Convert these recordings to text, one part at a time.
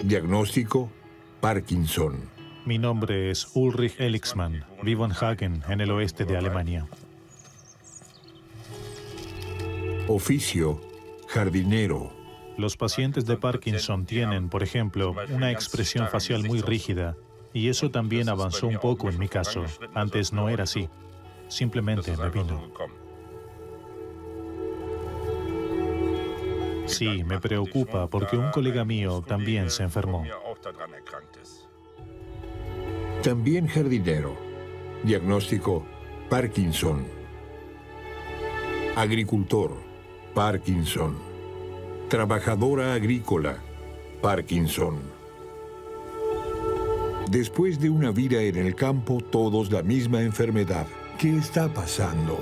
Diagnóstico: Parkinson. Mi nombre es Ulrich Elixmann. Vivo en Hagen, en el oeste de Alemania. Oficio: jardinero. Los pacientes de Parkinson tienen, por ejemplo, una expresión facial muy rígida, y eso también avanzó un poco en mi caso. Antes no era así. Simplemente me vino. Sí, me preocupa porque un colega mío también se enfermó. También jardinero. Diagnóstico: Parkinson. Agricultor: Parkinson. Trabajadora agrícola: Parkinson. Después de una vida en el campo, todos la misma enfermedad. ¿Qué está pasando?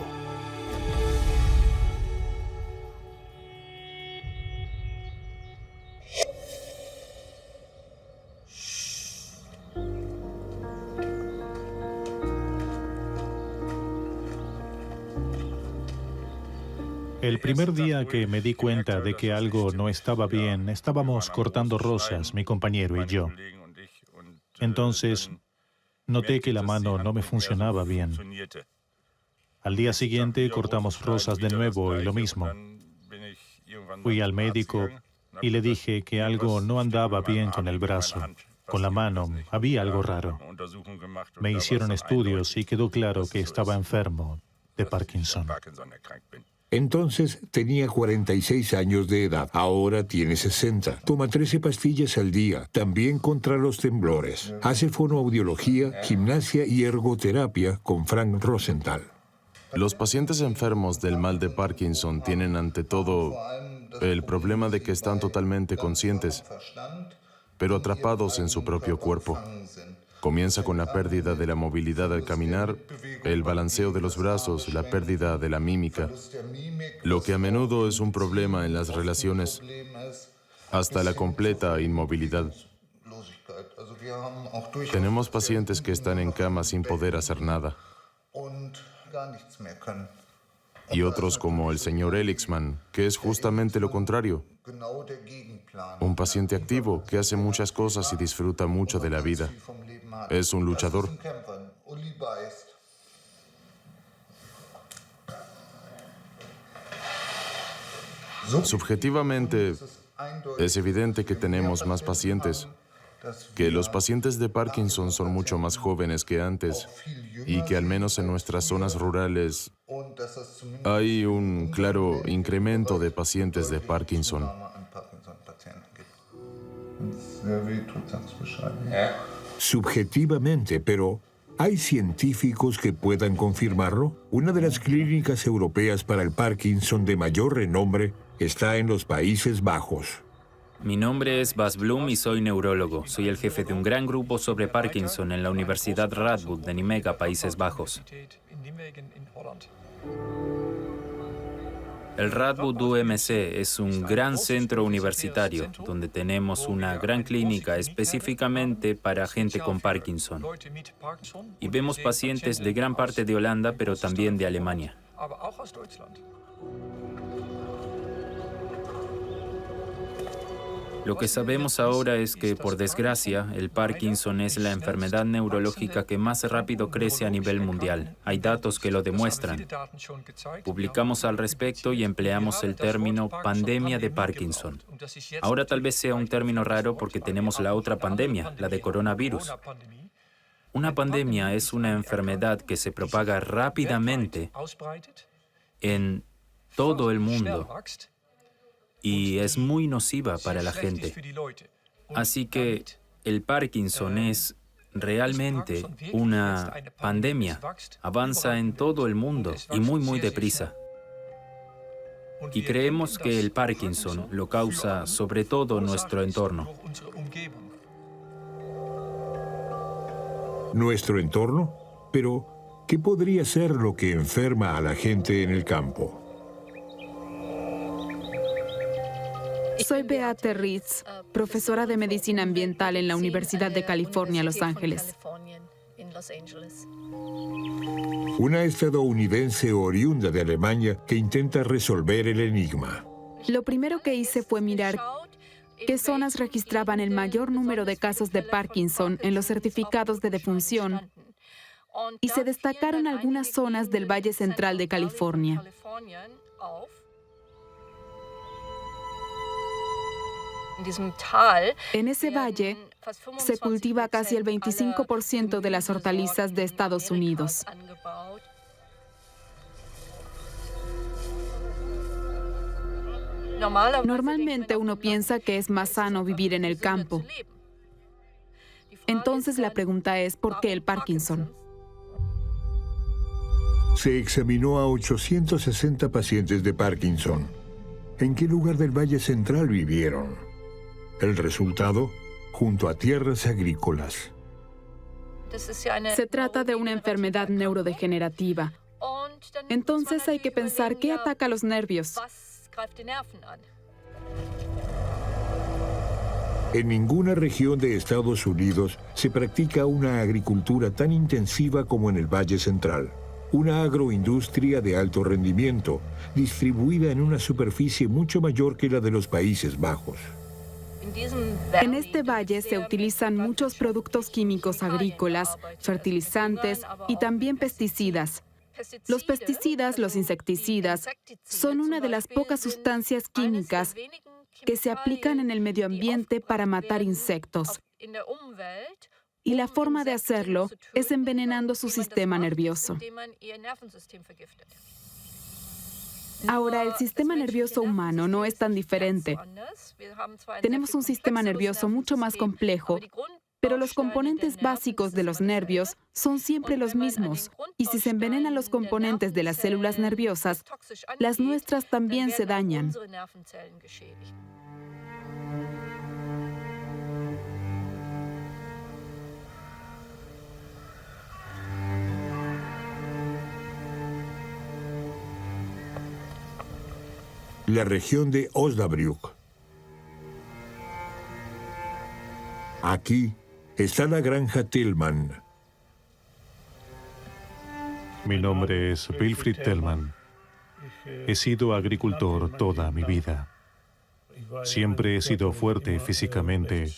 El primer día que me di cuenta de que algo no estaba bien, estábamos cortando rosas, mi compañero y yo. Entonces, noté que la mano no me funcionaba bien. Al día siguiente cortamos rosas de nuevo y lo mismo. Fui al médico y le dije que algo no andaba bien con el brazo, con la mano, había algo raro. Me hicieron estudios y quedó claro que estaba enfermo de Parkinson. Entonces tenía 46 años de edad, ahora tiene 60. Toma 13 pastillas al día, también contra los temblores. Hace fonoaudiología, gimnasia y ergoterapia con Frank Rosenthal. Los pacientes enfermos del mal de Parkinson tienen ante todo el problema de que están totalmente conscientes, pero atrapados en su propio cuerpo. Comienza con la pérdida de la movilidad al caminar, el balanceo de los brazos, la pérdida de la mímica, lo que a menudo es un problema en las relaciones, hasta la completa inmovilidad. Tenemos pacientes que están en cama sin poder hacer nada. Y otros como el señor Elixmann, que es justamente lo contrario. Un paciente activo que hace muchas cosas y disfruta mucho de la vida. Es un luchador. Subjetivamente, es evidente que tenemos más pacientes, que los pacientes de Parkinson son mucho más jóvenes que antes y que al menos en nuestras zonas rurales hay un claro incremento de pacientes de Parkinson. Subjetivamente, pero ¿hay científicos que puedan confirmarlo? Una de las clínicas europeas para el Parkinson de mayor renombre está en los Países Bajos. Mi nombre es Bas Bloem y soy neurólogo. Soy el jefe de un gran grupo sobre Parkinson en la Universidad Radboud de Nijmegen, Países Bajos. El Radboud UMC es un gran centro universitario donde tenemos una gran clínica específicamente para gente con Parkinson. Y vemos pacientes de gran parte de Holanda, pero también de Alemania. Lo que sabemos ahora es que, por desgracia, el Parkinson es la enfermedad neurológica que más rápido crece a nivel mundial. Hay datos que lo demuestran. Publicamos al respecto y empleamos el término pandemia de Parkinson. Ahora tal vez sea un término raro porque tenemos la otra pandemia, la de coronavirus. Una pandemia es una enfermedad que se propaga rápidamente en todo el mundo y es muy nociva para la gente. Así que el Parkinson es realmente una pandemia. Avanza en todo el mundo y muy deprisa. Y creemos que el Parkinson lo causa sobre todo nuestro entorno. ¿Nuestro entorno? Pero, ¿qué podría ser lo que enferma a la gente en el campo? Soy Beate Ritz, profesora de Medicina Ambiental en la Universidad de California, Los Ángeles. Una estadounidense oriunda de Alemania que intenta resolver el enigma. Lo primero que hice fue mirar qué zonas registraban el mayor número de casos de Parkinson en los certificados de defunción y se destacaron algunas zonas del Valle Central de California. En ese valle se cultiva casi el 25% de las hortalizas de Estados Unidos. Normalmente uno piensa que es más sano vivir en el campo. Entonces la pregunta es, ¿por qué el Parkinson? Se examinó a 860 pacientes de Parkinson. ¿En qué lugar del Valle Central vivieron? El resultado, junto a tierras agrícolas. Se trata de una enfermedad neurodegenerativa. Entonces hay que pensar qué ataca los nervios. En ninguna región de Estados Unidos se practica una agricultura tan intensiva como en el Valle Central. Una agroindustria de alto rendimiento, distribuida en una superficie mucho mayor que la de los Países Bajos. En este valle se utilizan muchos productos químicos agrícolas, fertilizantes y también pesticidas. Los pesticidas, los insecticidas, son una de las pocas sustancias químicas que se aplican en el medio ambiente para matar insectos. Y la forma de hacerlo es envenenando su sistema nervioso. Ahora, el sistema nervioso humano no es tan diferente. Tenemos un sistema nervioso mucho más complejo, pero los componentes básicos de los nervios son siempre los mismos. Y si se envenenan los componentes de las células nerviosas, las nuestras también se dañan. La región de Osnabrück. Aquí está la granja Tillman. Mi nombre es Wilfried Tillman. He sido agricultor toda mi vida. Siempre he sido fuerte físicamente,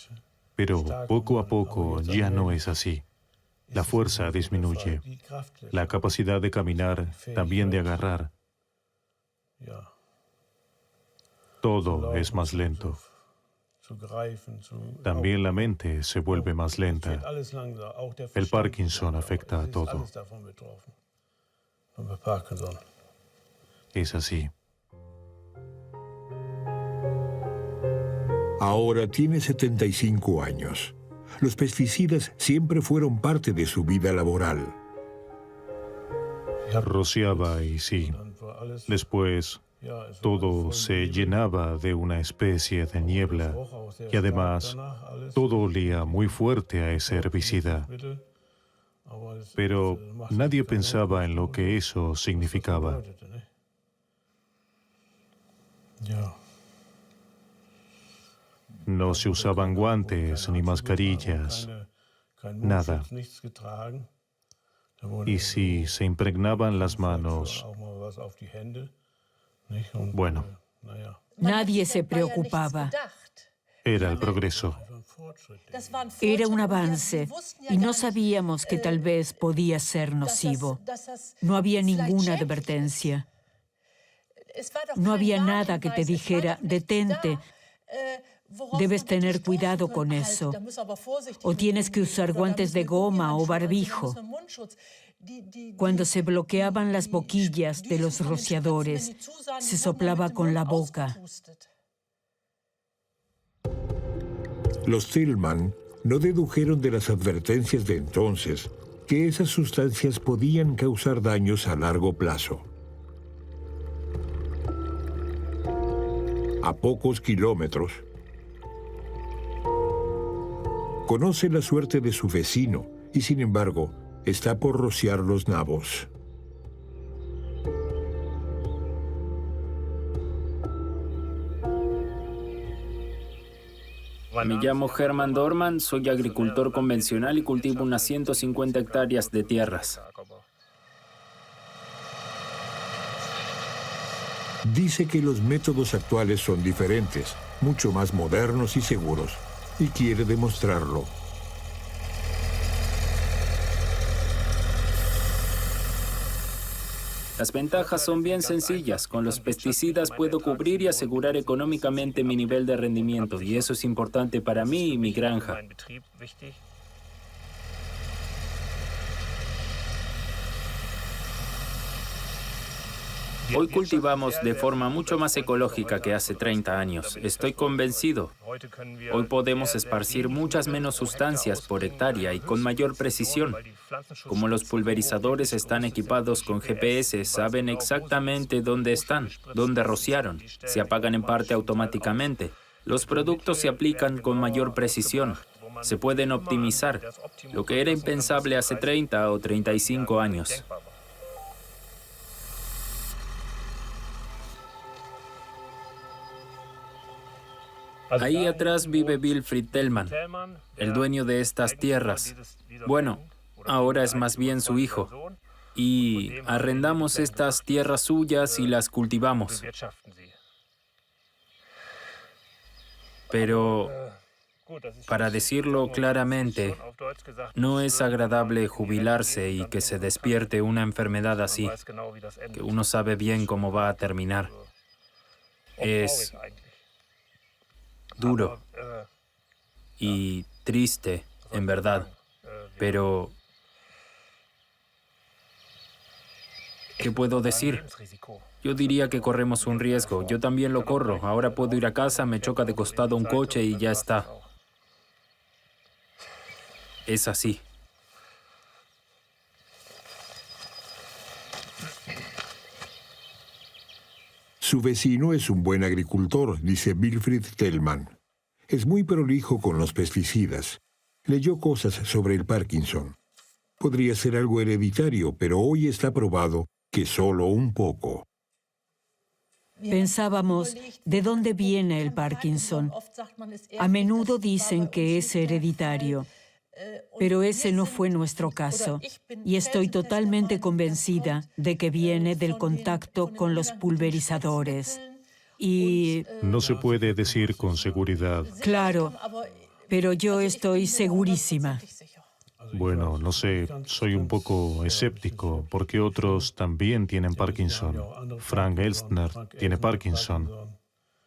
pero poco a poco ya no es así. La fuerza disminuye, la capacidad de caminar, también de agarrar. Todo es más lento. También la mente se vuelve más lenta. El Parkinson afecta a todo. Es así. Ahora tiene 75 años. Los pesticidas siempre fueron parte de su vida laboral. Rociaba y sí. Después, todo se llenaba de una especie de niebla y además todo olía muy fuerte a ese herbicida. Pero nadie pensaba en lo que eso significaba. No se usaban guantes ni mascarillas, nada. Y si se impregnaban las manos, bueno, nadie se preocupaba. era el progreso. Era un avance y no sabíamos que tal vez podía ser nocivo. No había ninguna advertencia. No había nada que te dijera, detente, debes tener cuidado con eso. O tienes que usar guantes de goma o barbijo. Cuando se bloqueaban las boquillas de los rociadores, se soplaba con la boca. Los Tillman no dedujeron de las advertencias de entonces que esas sustancias podían causar daños a largo plazo. A pocos kilómetros, conoce la suerte de su vecino y, sin embargo, está por rociar los nabos. Me llamo Hermann Dorman, soy agricultor convencional y cultivo unas 150 hectáreas de tierras. Dice que los métodos actuales son diferentes, mucho más modernos y seguros, y quiere demostrarlo. Las ventajas son bien sencillas. Con los pesticidas puedo cubrir y asegurar económicamente mi nivel de rendimiento, y eso es importante para mí y mi granja. Hoy cultivamos de forma mucho más ecológica que hace 30 años. Estoy convencido. Hoy podemos esparcir muchas menos sustancias por hectárea y con mayor precisión. Como los pulverizadores están equipados con GPS, saben exactamente dónde están, dónde rociaron. Se apagan en parte automáticamente. Los productos se aplican con mayor precisión. Se pueden optimizar, lo que era impensable hace 30 o 35 años. Ahí atrás vive Wilfried Tellmann, el dueño de estas tierras. Bueno, ahora es más bien su hijo. Y arrendamos estas tierras suyas y las cultivamos. Pero, para decirlo claramente, no es agradable jubilarse y que se despierte una enfermedad así, que uno sabe bien cómo va a terminar. Es duro y triste, en verdad, pero ¿qué puedo decir? Yo diría que corremos un riesgo. Yo también lo corro. Ahora puedo ir a casa, me choca de costado un coche y ya está. Es así. Su vecino es un buen agricultor, dice Wilfried Tellmann. Es muy prolijo con los pesticidas. Leyó cosas sobre el Parkinson. Podría ser algo hereditario, pero hoy está probado que solo un poco. Pensábamos, ¿de dónde viene el Parkinson? A menudo dicen que es hereditario, pero ese no fue nuestro caso. Y estoy totalmente convencida de que viene del contacto con los pulverizadores. Y No se puede decir con seguridad. claro, pero yo estoy segurísima. Bueno, no sé, soy un poco escéptico porque otros también tienen Parkinson. Frank Elstner tiene Parkinson.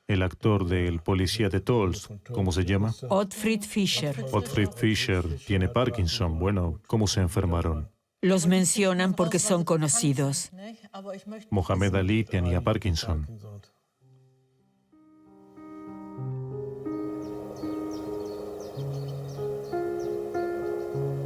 El actor del Policía de Tols, ¿cómo se llama? Ottfried Fischer. Ottfried Fischer tiene Parkinson. Bueno, ¿cómo se enfermaron? Los mencionan porque son conocidos. Mohamed Ali tenía Parkinson.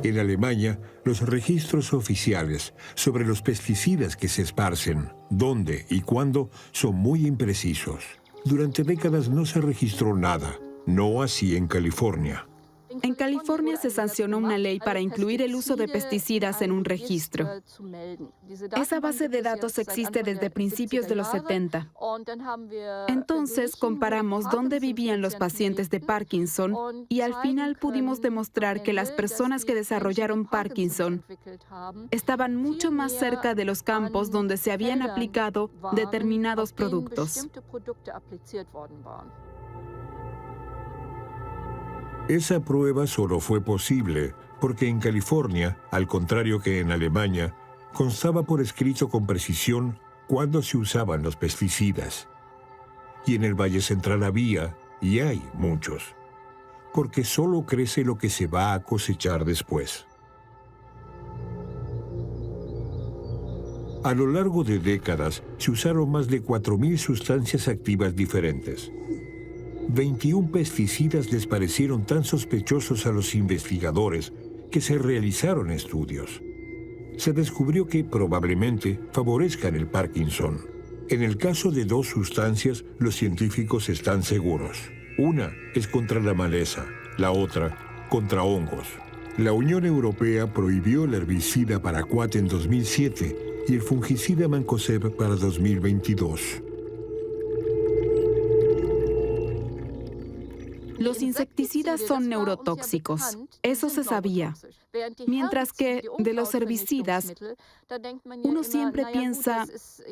En Alemania, los registros oficiales sobre los pesticidas que se esparcen, dónde y cuándo, son muy imprecisos. Durante décadas no se registró nada, no así en California. En California se sancionó una ley para incluir el uso de pesticidas en un registro. Esa base de datos existe desde principios de los 70. Entonces comparamos dónde vivían los pacientes de Parkinson y al final pudimos demostrar que las personas que desarrollaron Parkinson estaban mucho más cerca de los campos donde se habían aplicado determinados productos. Esa prueba solo fue posible porque en California, al contrario que en Alemania, constaba por escrito con precisión cuándo se usaban los pesticidas. Y en el Valle Central había, y hay muchos, porque solo crece lo que se va a cosechar después. A lo largo de décadas se usaron más de 4.000 sustancias activas diferentes. 21 pesticidas les parecieron tan sospechosos a los investigadores que se realizaron estudios. Se descubrió que probablemente favorezcan el Parkinson. En el caso de 2 sustancias, los científicos están seguros. Una es contra la maleza, la otra contra hongos. La Unión Europea prohibió el herbicida paraquat en 2007 y el fungicida mancozeb para 2022. Los insecticidas son neurotóxicos, eso se sabía. Mientras que de los herbicidas, uno siempre piensa,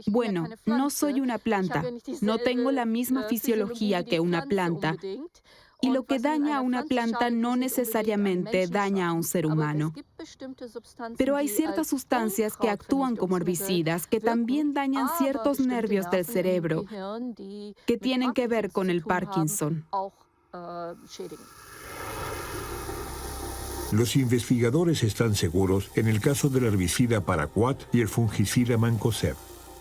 bueno, no soy una planta, no tengo la misma fisiología que una planta, y lo que daña a una planta no necesariamente daña a un ser humano. Pero hay ciertas sustancias que actúan como herbicidas que también dañan ciertos nervios del cerebro que tienen que ver con el Parkinson. Los investigadores están seguros en el caso del herbicida Paraquat y el fungicida Mancozeb.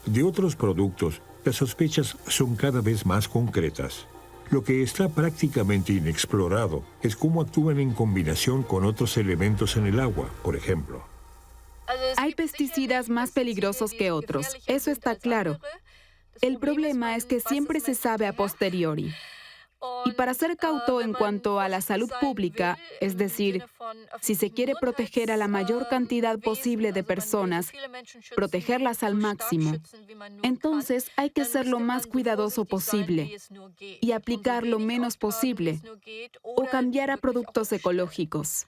De otros productos, las sospechas son cada vez más concretas. Lo que está prácticamente inexplorado es cómo actúan en combinación con otros elementos en el agua, por ejemplo. Hay pesticidas más peligrosos que otros, eso está claro. El problema es que siempre se sabe a posteriori. Y para ser cauto en cuanto a la salud pública, es decir, si se quiere proteger a la mayor cantidad posible de personas, protegerlas al máximo, entonces hay que ser lo más cuidadoso posible y aplicar lo menos posible o cambiar a productos ecológicos.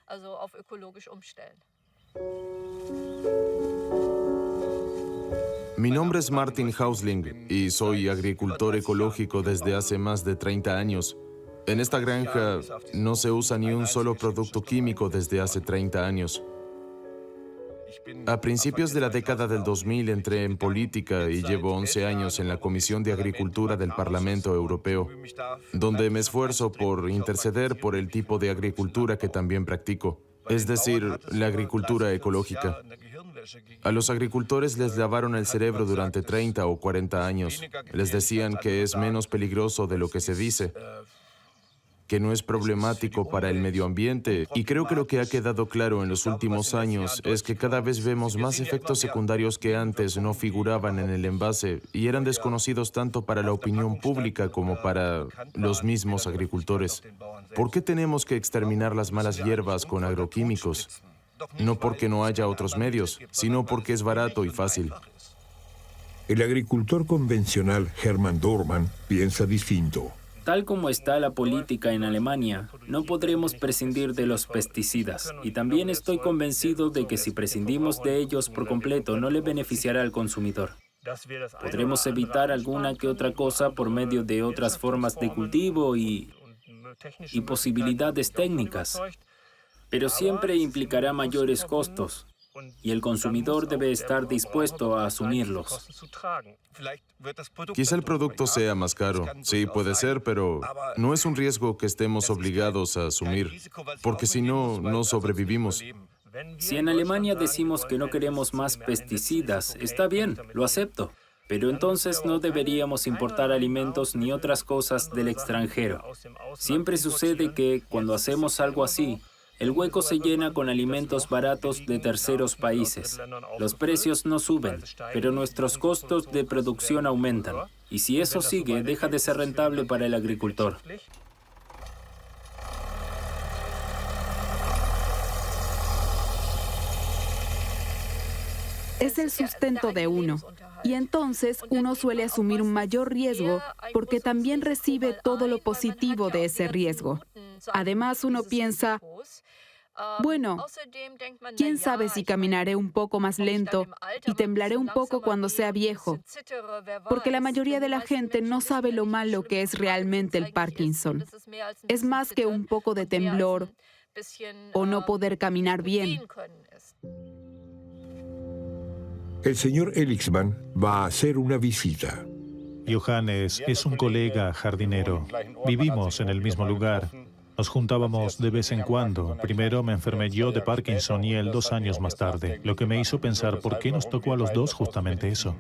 Mi nombre es Martin Hausling y soy agricultor ecológico desde hace más de 30 años. En esta granja no se usa ni un solo producto químico desde hace 30 años. A principios de la década del 2000 entré en política y llevo 11 años en la Comisión de Agricultura del Parlamento Europeo, donde me esfuerzo por interceder por el tipo de agricultura que también practico, es decir, la agricultura ecológica. A los agricultores les lavaron el cerebro durante 30 o 40 años. Les decían que es menos peligroso de lo que se dice, que no es problemático para el medio ambiente. Y creo que lo que ha quedado claro en los últimos años es que cada vez vemos más efectos secundarios que antes no figuraban en el envase y eran desconocidos tanto para la opinión pública como para los mismos agricultores. ¿Por qué tenemos que exterminar las malas hierbas con agroquímicos? No porque no haya otros medios, sino porque es barato y fácil. El agricultor convencional Hermann Dormann piensa distinto. Tal como está la política en Alemania, no podremos prescindir de los pesticidas. Y también estoy convencido de que si prescindimos de ellos por completo, no le beneficiará al consumidor. Podremos evitar alguna que otra cosa por medio de otras formas de cultivo y posibilidades técnicas. Pero siempre implicará mayores costos, y el consumidor debe estar dispuesto a asumirlos. Quizá el producto sea más caro, sí, puede ser, pero no es un riesgo que estemos obligados a asumir, porque si no, no sobrevivimos. Si en Alemania decimos que no queremos más pesticidas, está bien, lo acepto. Pero entonces no deberíamos importar alimentos ni otras cosas del extranjero. Siempre sucede que, cuando hacemos algo así, el hueco se llena con alimentos baratos de terceros países. Los precios no suben, pero nuestros costos de producción aumentan. Y si eso sigue, deja de ser rentable para el agricultor. Es el sustento de uno. Y entonces uno suele asumir un mayor riesgo porque también recibe todo lo positivo de ese riesgo. Además, uno piensa, bueno, quién sabe si caminaré un poco más lento y temblaré un poco cuando sea viejo, porque la mayoría de la gente no sabe lo malo que es realmente el Parkinson. Es más que un poco de temblor o no poder caminar bien. El señor Elixman va a hacer una visita. Johannes es un colega jardinero. Vivimos en el mismo lugar. Nos juntábamos de vez en cuando. Primero me enfermé yo de Parkinson y él 2 años más tarde, lo que me hizo pensar por qué nos tocó a los dos justamente eso.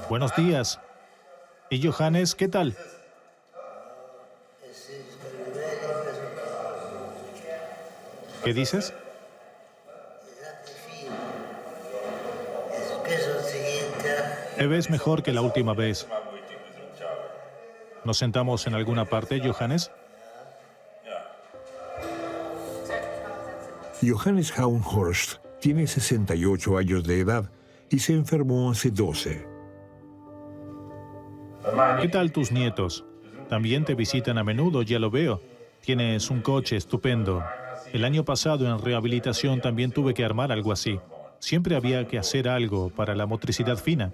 Buenos días. ¿Y Johannes, qué tal? ¿Qué dices? ¿Te ves mejor que la última vez? ¿Nos sentamos en alguna parte, Johannes? Johannes Hauenhorst tiene 68 años de edad y se enfermó hace 12. ¿Qué tal tus nietos? También te visitan a menudo, ya lo veo. Tienes un coche estupendo. El año pasado en rehabilitación también tuve que armar algo así. Siempre había que hacer algo para la motricidad fina.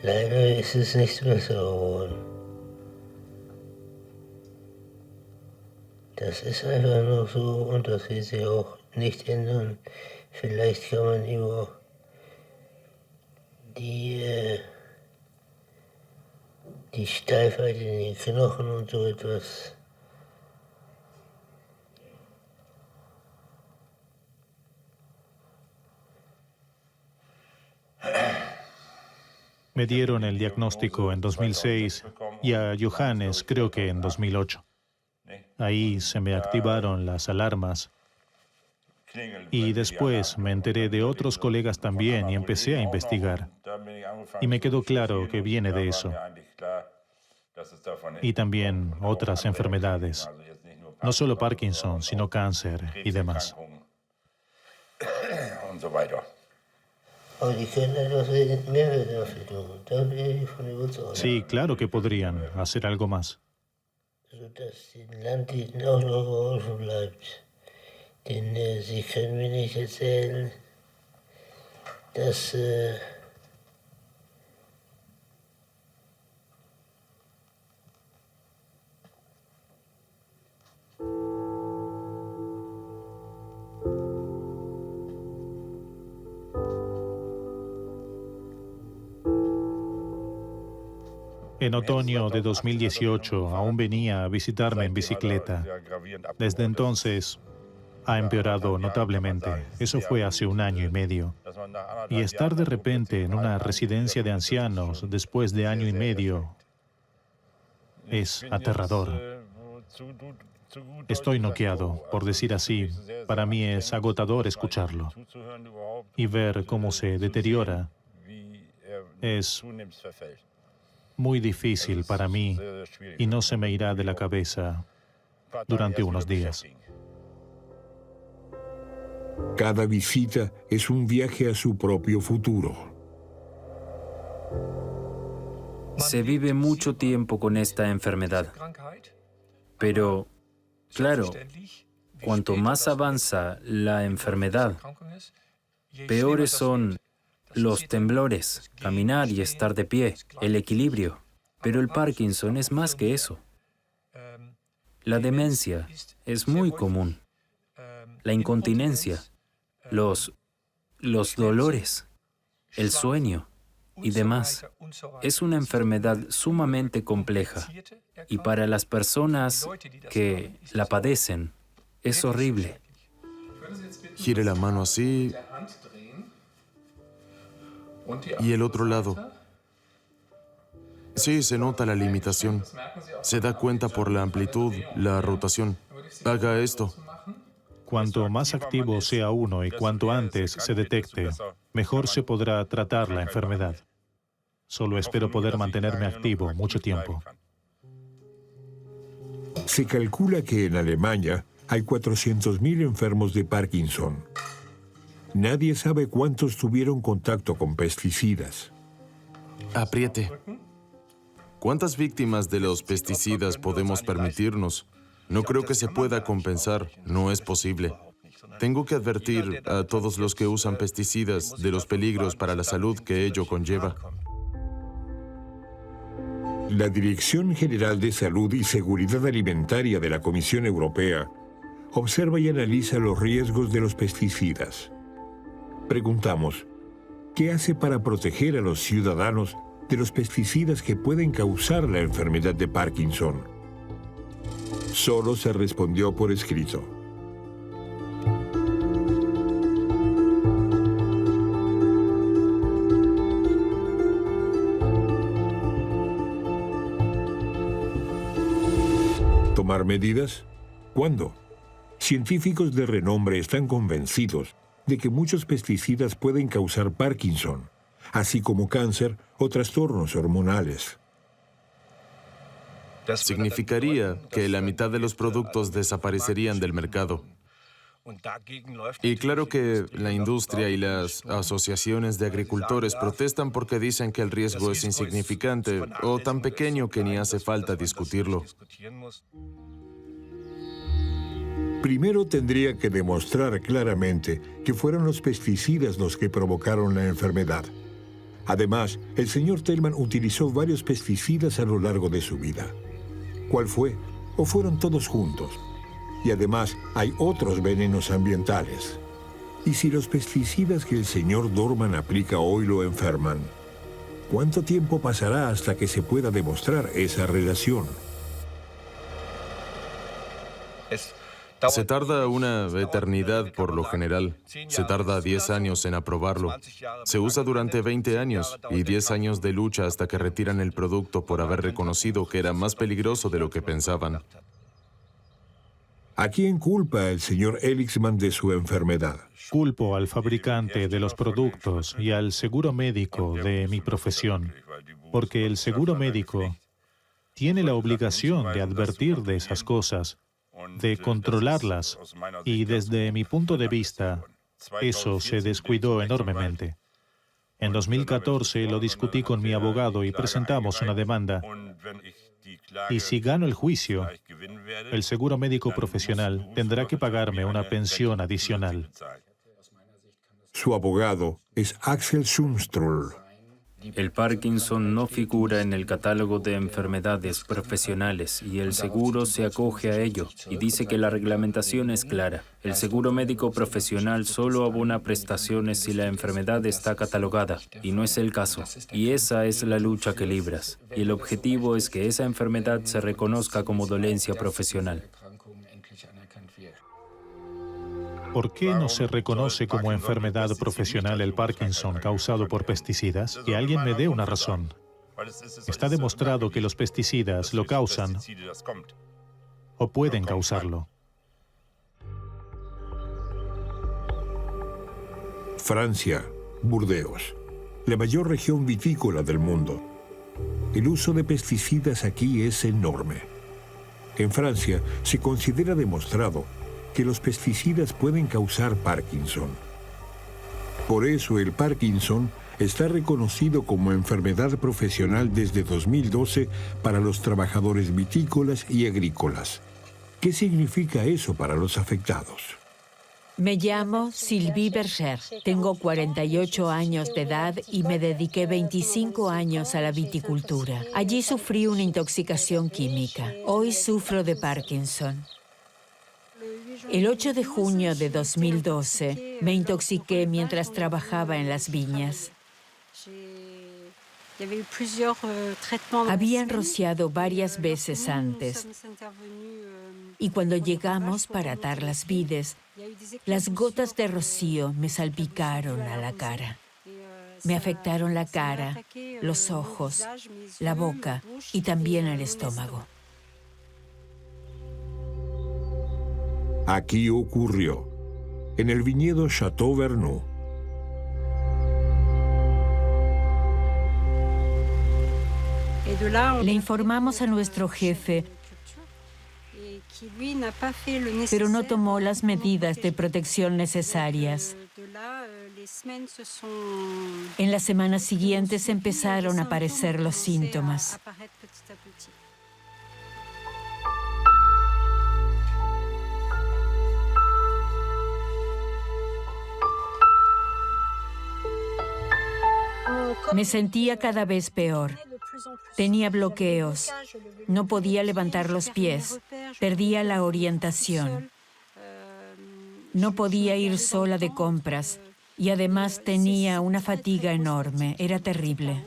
Leider ist es nicht besser geworden. Das ist einfach nur so und das wird sich auch nicht ändern. Vielleicht kann man über die Steifheit in den Knochen und so etwas Me dieron el diagnóstico en 2006 y a Johannes creo que en 2008. Ahí se me activaron las alarmas y después me enteré de otros colegas también y empecé a investigar. Y me quedó claro que viene de eso. Y también otras enfermedades. No solo Parkinson, sino cáncer y demás. Aber die können etwas mehr dafür tun. Da bin ich von überzeugt. Sí, claro que podrían hacer algo más. Sodass den Landwirten auch noch geholfen bleibt. Denn sie können mir nicht erzählen, dass En otoño de 2018 aún venía a visitarme en bicicleta. Desde entonces ha empeorado notablemente. Eso fue hace 1 año y medio. Y estar de repente en una residencia de ancianos después de 1 año y medio es aterrador. Estoy noqueado, por decir así. Para mí es agotador escucharlo. Y ver cómo se deteriora es muy difícil para mí y no se me irá de la cabeza durante unos días. Cada visita es un viaje a su propio futuro. Se vive mucho tiempo con esta enfermedad. Pero, claro, cuanto más avanza la enfermedad, peores son los temblores, caminar y estar de pie, el equilibrio. Pero el Parkinson es más que eso. La demencia es muy común. La incontinencia, los dolores, el sueño y demás. Es una enfermedad sumamente compleja y para las personas que la padecen es horrible. Gire la mano así y el otro lado. Sí, se nota la limitación. Se da cuenta por la amplitud, la rotación. Haga esto. Cuanto más activo sea uno y cuanto antes se detecte, mejor se podrá tratar la enfermedad. Solo espero poder mantenerme activo mucho tiempo. Se calcula que en Alemania hay 400.000 enfermos de Parkinson. Nadie sabe cuántos tuvieron contacto con pesticidas. Apriete. ¿Cuántas víctimas de los pesticidas podemos permitirnos? No creo que se pueda compensar. No es posible. Tengo que advertir a todos los que usan pesticidas de los peligros para la salud que ello conlleva. La Dirección General de Salud y Seguridad Alimentaria de la Comisión Europea observa y analiza los riesgos de los pesticidas. Preguntamos, ¿qué hace para proteger a los ciudadanos de los pesticidas que pueden causar la enfermedad de Parkinson? Solo se respondió por escrito. ¿Tomar medidas? ¿Cuándo? Científicos de renombre están convencidos de que muchos pesticidas pueden causar Parkinson, así como cáncer o trastornos hormonales. Significaría que la mitad de los productos desaparecerían del mercado. Y claro que la industria y las asociaciones de agricultores protestan porque dicen que el riesgo es insignificante o tan pequeño que ni hace falta discutirlo. Primero tendría que demostrar claramente que fueron los pesticidas los que provocaron la enfermedad. Además, el señor Tellman utilizó varios pesticidas a lo largo de su vida. ¿Cuál fue? ¿O fueron todos juntos? Y además, hay otros venenos ambientales. ¿Y si los pesticidas que el señor Dorman aplica hoy lo enferman? ¿Cuánto tiempo pasará hasta que se pueda demostrar esa relación? Se tarda una eternidad por lo general. Se tarda 10 años en aprobarlo. Se usa durante 20 años y 10 años de lucha hasta que retiran el producto por haber reconocido que era más peligroso de lo que pensaban. ¿A quién culpa el señor Elixman de su enfermedad? Culpo al fabricante de los productos y al seguro médico de mi profesión, porque el seguro médico tiene la obligación de advertir de esas cosas, de controlarlas, y desde mi punto de vista, eso se descuidó enormemente. En 2014 lo discutí con mi abogado y presentamos una demanda. Y si gano el juicio, el seguro médico profesional tendrá que pagarme una pensión adicional. Su abogado es Axel Sundström. El Parkinson no figura en el catálogo de enfermedades profesionales y el seguro se acoge a ello y dice que la reglamentación es clara. El seguro médico profesional solo abona prestaciones si la enfermedad está catalogada y no es el caso. Y esa es la lucha que libras. Y el objetivo es que esa enfermedad se reconozca como dolencia profesional. ¿Por qué no se reconoce como enfermedad profesional el Parkinson causado por pesticidas? Que alguien me dé una razón. Está demostrado que los pesticidas lo causan o pueden causarlo. Francia, Burdeos, la mayor región vitícola del mundo. El uso de pesticidas aquí es enorme. En Francia se considera demostrado que los pesticidas pueden causar Parkinson. Por eso el Parkinson está reconocido como enfermedad profesional desde 2012 para los trabajadores vitícolas y agrícolas. ¿Qué significa eso para los afectados? Me llamo Sylvie Berger. Tengo 48 años de edad y me dediqué 25 años a la viticultura. Allí sufrí una intoxicación química. Hoy sufro de Parkinson. El 8 de junio de 2012 me intoxiqué mientras trabajaba en las viñas. Habían rociado varias veces antes y cuando llegamos para atar las vides, las gotas de rocío me salpicaron a la cara. Me afectaron la cara, los ojos, la boca y también el estómago. Aquí ocurrió, en el viñedo Chateau Vernou. Le informamos a nuestro jefe, pero no tomó las medidas de protección necesarias. En las semanas siguientes empezaron a aparecer los síntomas. Me sentía cada vez peor. Tenía bloqueos. No podía levantar los pies. Perdía la orientación. No podía ir sola de compras. Y además tenía una fatiga enorme. Era terrible.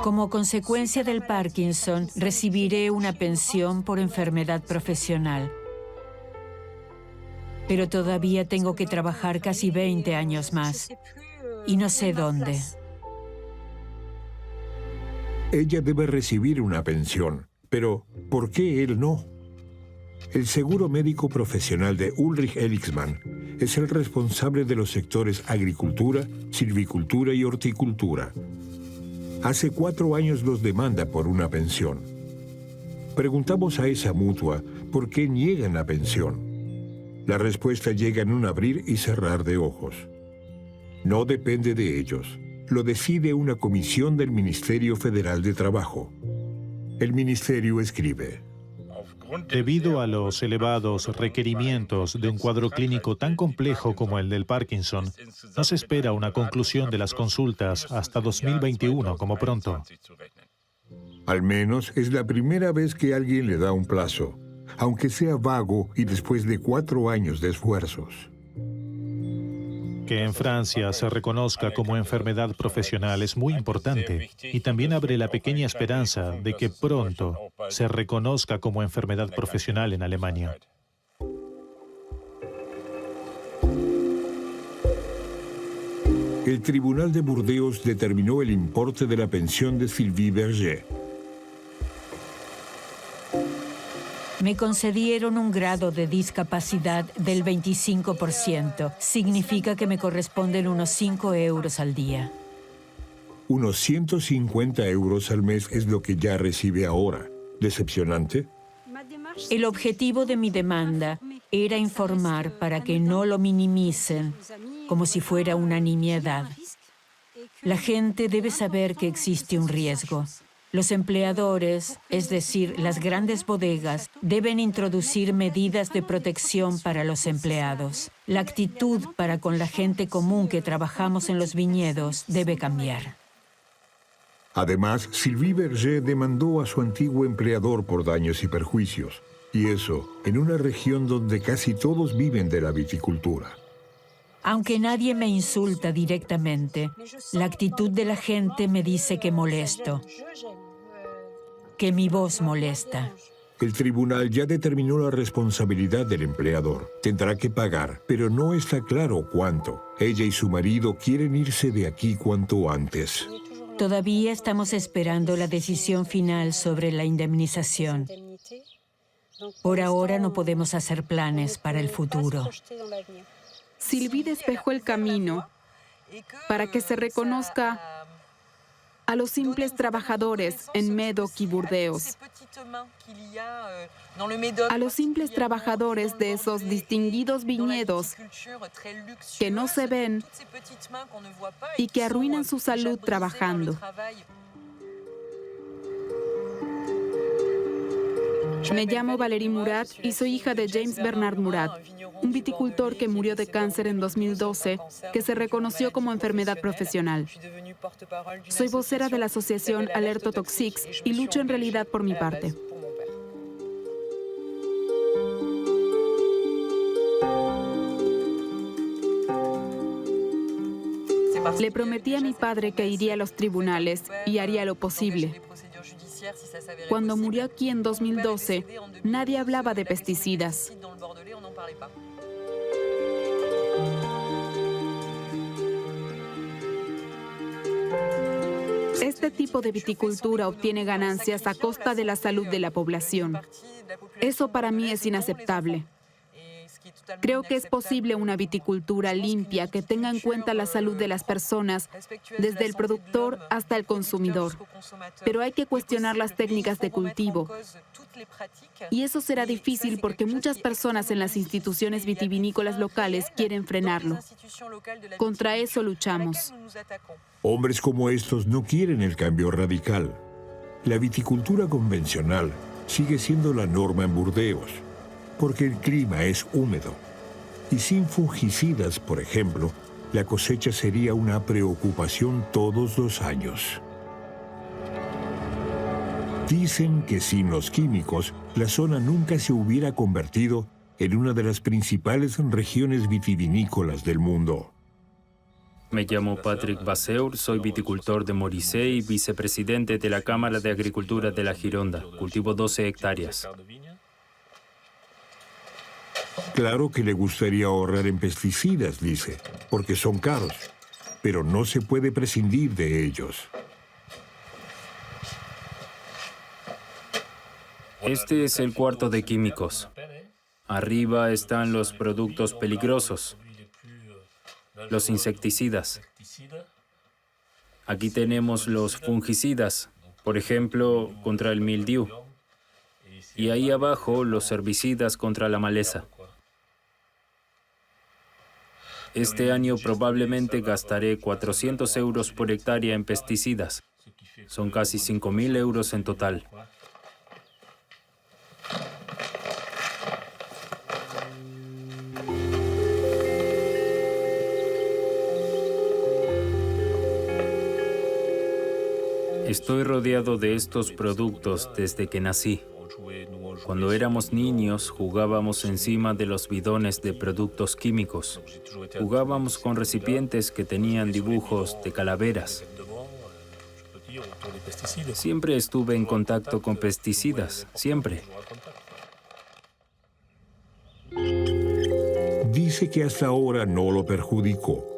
Como consecuencia del Parkinson, recibiré una pensión por enfermedad profesional. Pero todavía tengo que trabajar casi 20 años más. Y no sé dónde. Ella debe recibir una pensión, pero ¿por qué él no? El seguro médico profesional de Ulrich Elixman es el responsable de los sectores agricultura, silvicultura y horticultura. Hace 4 años los demanda por una pensión. Preguntamos a esa mutua por qué niegan la pensión. La respuesta llega en un abrir y cerrar de ojos. No depende de ellos. Lo decide una comisión del Ministerio Federal de Trabajo. El ministerio escribe: Debido a los elevados requerimientos de un cuadro clínico tan complejo como el del Parkinson, no se espera una conclusión de las consultas hasta 2021 como pronto. Al menos es la primera vez que alguien le da un plazo, aunque sea vago y después de 4 años de esfuerzos. Que en Francia se reconozca como enfermedad profesional es muy importante y también abre la pequeña esperanza de que pronto se reconozca como enfermedad profesional en Alemania. El Tribunal de Burdeos determinó el importe de la pensión de Sylvie Berger. Me concedieron un grado de discapacidad del 25%. Significa que me corresponden unos 5 euros al día. Unos 150 euros al mes es lo que ya recibe ahora. ¿Decepcionante? El objetivo de mi demanda era informar para que no lo minimicen como si fuera una nimiedad. La gente debe saber que existe un riesgo. Los empleadores, es decir, las grandes bodegas, deben introducir medidas de protección para los empleados. La actitud para con la gente común que trabajamos en los viñedos debe cambiar. Además, Sylvie Berger demandó a su antiguo empleador por daños y perjuicios. Y eso, en una región donde casi todos viven de la viticultura. Aunque nadie me insulta directamente, la actitud de la gente me dice que molesto, que mi voz molesta. El tribunal ya determinó la responsabilidad del empleador. Tendrá que pagar, pero no está claro cuánto. Ella y su marido quieren irse de aquí cuanto antes. Todavía estamos esperando la decisión final sobre la indemnización. Por ahora no podemos hacer planes para el futuro. Sylvie despejó el camino para que se reconozca a los simples trabajadores en Médoc y Burdeos, a los simples trabajadores de esos distinguidos viñedos que no se ven y que arruinan su salud trabajando. Me llamo Valérie Murat y soy hija de James Bernard Murat, un viticultor que murió de cáncer en 2012, que se reconoció como enfermedad profesional. Soy vocera de la asociación Alerto Toxics y lucho en realidad por mi parte. Le prometí a mi padre que iría a los tribunales y haría lo posible. Cuando murió aquí en 2012, nadie hablaba de pesticidas. Este tipo de viticultura obtiene ganancias a costa de la salud de la población. Eso para mí es inaceptable. Creo que es posible una viticultura limpia que tenga en cuenta la salud de las personas, desde el productor hasta el consumidor. Pero hay que cuestionar las técnicas de cultivo. Y eso será difícil porque muchas personas en las instituciones vitivinícolas locales quieren frenarlo. Contra eso luchamos. Hombres como estos no quieren el cambio radical. La viticultura convencional sigue siendo la norma en Burdeos, porque el clima es húmedo. Y sin fungicidas, por ejemplo, la cosecha sería una preocupación todos los años. Dicen que sin los químicos, la zona nunca se hubiera convertido en una de las principales regiones vitivinícolas del mundo. Me llamo Patrick Vasseur, soy viticultor de Moricet y vicepresidente de la Cámara de Agricultura de la Gironda. Cultivo 12 hectáreas. Claro que le gustaría ahorrar en pesticidas, dice, porque son caros, pero no se puede prescindir de ellos. Este es el cuarto de químicos. Arriba están los productos peligrosos, los insecticidas. Aquí tenemos los fungicidas, por ejemplo, contra el mildiu. Y ahí abajo los herbicidas contra la maleza. Este año probablemente gastaré 400 euros por hectárea en pesticidas. Son casi 5.000 euros en total. Estoy rodeado de estos productos desde que nací. Cuando éramos niños, jugábamos encima de los bidones de productos químicos. Jugábamos con recipientes que tenían dibujos de calaveras. Siempre estuve en contacto con pesticidas, siempre. Dice que hasta ahora no lo perjudicó.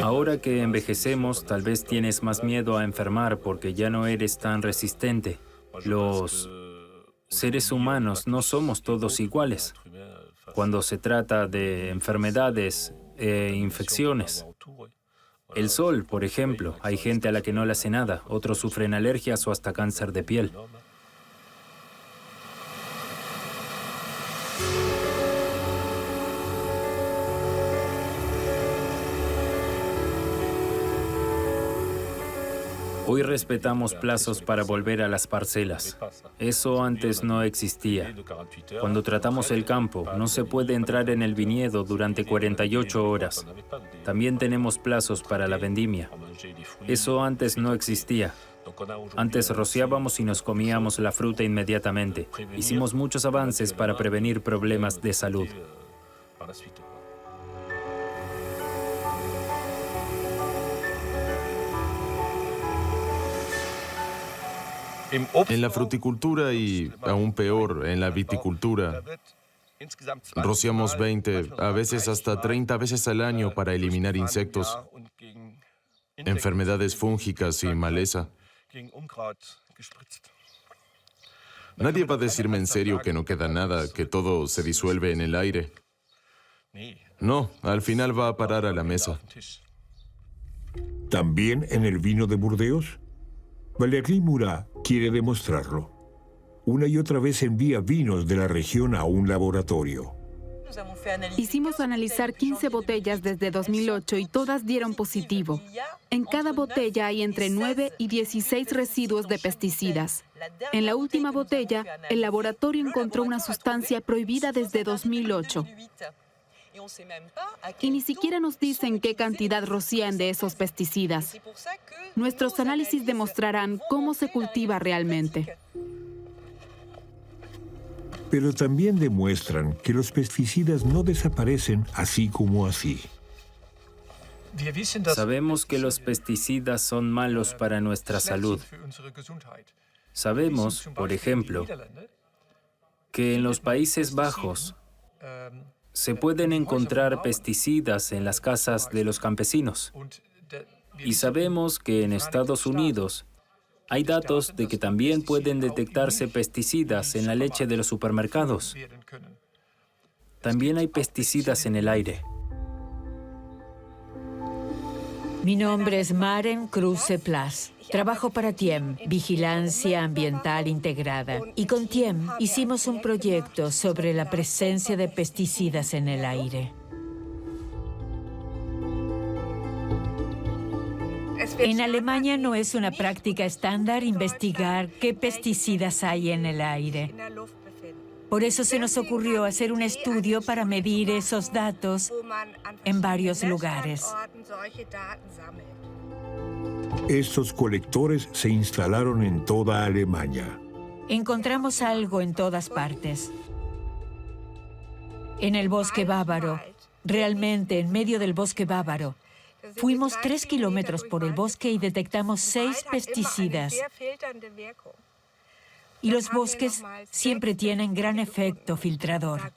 Ahora que envejecemos, tal vez tienes más miedo a enfermar porque ya no eres tan resistente. Los seres humanos no somos todos iguales cuando se trata de enfermedades e infecciones. El sol, por ejemplo, hay gente a la que no le hace nada, otros sufren alergias o hasta cáncer de piel. Hoy respetamos plazos para volver a las parcelas. Eso antes no existía. Cuando tratamos el campo, no se puede entrar en el viñedo durante 48 horas. También tenemos plazos para la vendimia. Eso antes no existía. Antes rociábamos y nos comíamos la fruta inmediatamente. Hicimos muchos avances para prevenir problemas de salud. En la fruticultura y, aún peor, en la viticultura, rociamos 20, a veces hasta 30 veces al año para eliminar insectos, enfermedades fúngicas y maleza. Nadie va a decirme en serio que no queda nada, que todo se disuelve en el aire. No, al final va a parar a la mesa. ¿También en el vino de Burdeos? Valérie Murat quiere demostrarlo. Una y otra vez envía vinos de la región a un laboratorio. Hicimos analizar 15 botellas desde 2008 y todas dieron positivo. En cada botella hay entre 9 y 16 residuos de pesticidas. En la última botella, el laboratorio encontró una sustancia prohibida desde 2008. Y ni siquiera nos dicen qué cantidad rocían de esos pesticidas. Nuestros análisis demostrarán cómo se cultiva realmente. Pero también demuestran que los pesticidas no desaparecen así como así. Sabemos que los pesticidas son malos para nuestra salud. Sabemos, por ejemplo, que en los Países Bajos se pueden encontrar pesticidas en las casas de los campesinos. Y sabemos que en Estados Unidos hay datos de que también pueden detectarse pesticidas en la leche de los supermercados. También hay pesticidas en el aire. Mi nombre es Maren Kruse Plas. Trabajo para TIEM, Vigilancia Ambiental Integrada. Y con TIEM hicimos un proyecto sobre la presencia de pesticidas en el aire. En Alemania no es una práctica estándar investigar qué pesticidas hay en el aire. Por eso se nos ocurrió hacer un estudio para medir esos datos en varios lugares. Estos colectores se instalaron en toda Alemania. Encontramos algo en todas partes. En el bosque bávaro, realmente en medio del bosque bávaro. Fuimos 3 kilómetros por el bosque y detectamos 6 pesticidas. Y los bosques siempre tienen gran efecto filtrador.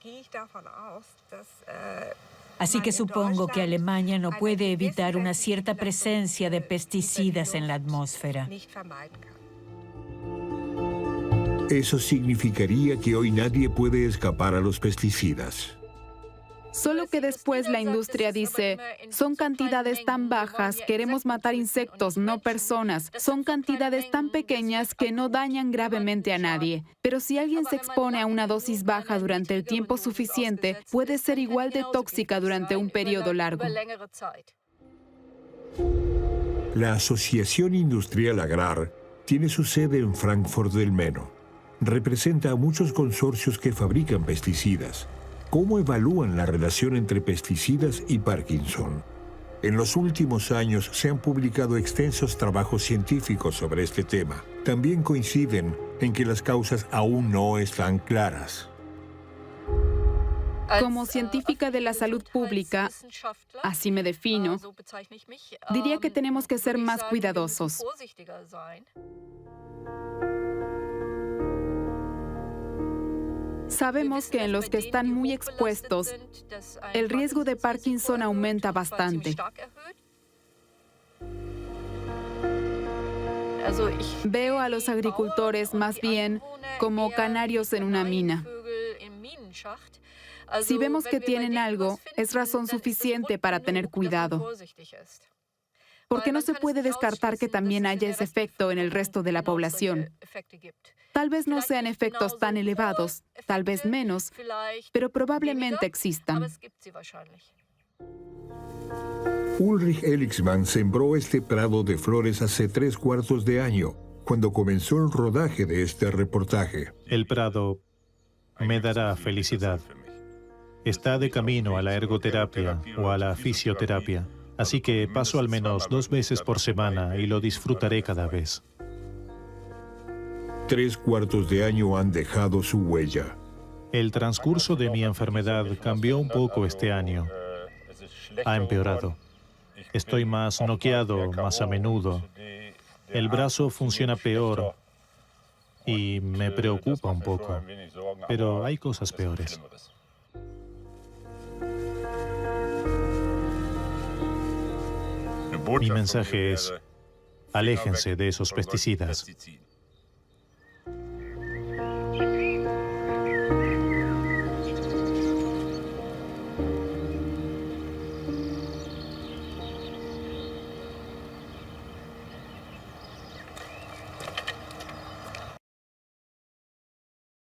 Así que supongo que Alemania no puede evitar una cierta presencia de pesticidas en la atmósfera. Eso significaría que hoy nadie puede escapar a los pesticidas. Solo que después la industria dice, son cantidades tan bajas, queremos matar insectos, no personas. Son cantidades tan pequeñas que no dañan gravemente a nadie. Pero si alguien se expone a una dosis baja durante el tiempo suficiente, puede ser igual de tóxica durante un periodo largo. La Asociación Industrial Agrar tiene su sede en Frankfurt del Meno. Representa a muchos consorcios que fabrican pesticidas. ¿Cómo evalúan la relación entre pesticidas y Parkinson? En los últimos años se han publicado extensos trabajos científicos sobre este tema. También coinciden en que las causas aún no están claras. Como científica de la salud pública, así me defino, diría que tenemos que ser más cuidadosos. Sabemos que en los que están muy expuestos, el riesgo de Parkinson aumenta bastante. Veo a los agricultores más bien como canarios en una mina. Si vemos que tienen algo, es razón suficiente para tener cuidado. Porque no se puede descartar que también haya ese efecto en el resto de la población. Tal vez no sean efectos tan elevados, tal vez menos, pero probablemente existan. Ulrich Elixmann sembró este prado de flores hace 3/4 de año, cuando comenzó el rodaje de este reportaje. El prado me dará felicidad. Está de camino a la ergoterapia o a la fisioterapia, así que paso al menos 2 veces por semana y lo disfrutaré cada vez. 3/4 de año han dejado su huella. El transcurso de mi enfermedad cambió un poco este año. Ha empeorado. Estoy más noqueado, más a menudo. El brazo funciona peor y me preocupa un poco. Pero hay cosas peores. Mi mensaje es: aléjense de esos pesticidas.